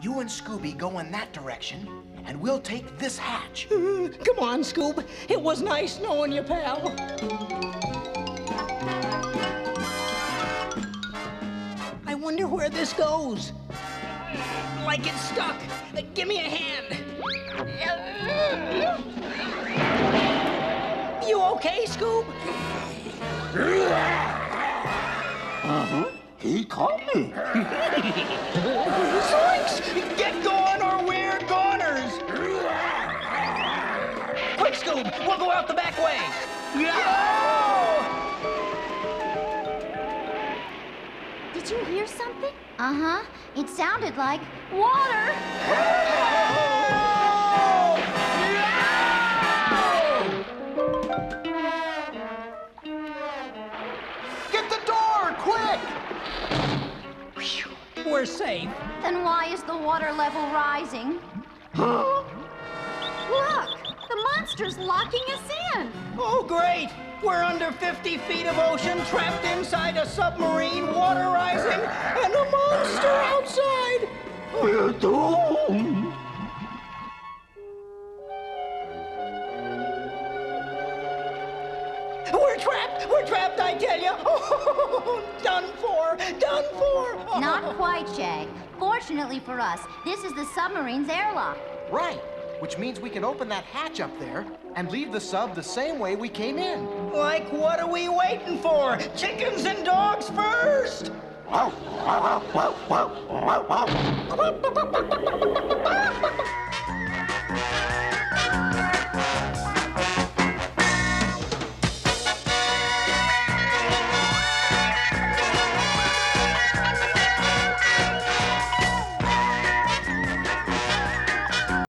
You and Scooby go in that direction, and we'll take this hatch. Come on, Scoob. It was nice knowing you, pal. I wonder where this goes. Like it's stuck. Give me a hand. You okay, Scoob? Uh-huh. He caught me. Zoinks! Get going or we're goners! Quick, Scoob! We'll go out the back way! Did you hear something? Uh-huh. It sounded like water. Get the door, quick! We're safe. Then why is the water level rising? Huh? Look! The monster's locking us in! Oh, great! We're under 50 feet of ocean, trapped inside a submarine, water rising, and a monster outside! We're doomed. We're trapped! We're trapped, I tell you! Oh, done for! Done for! Not quite, Shag. Fortunately for us, this is the submarine's airlock. Right, which means we can open that hatch up there and leave the sub the same way we came in. Like, what are we waiting for? Chickens and dogs first! Wow, wow, wow, wow, wow, wow, wow.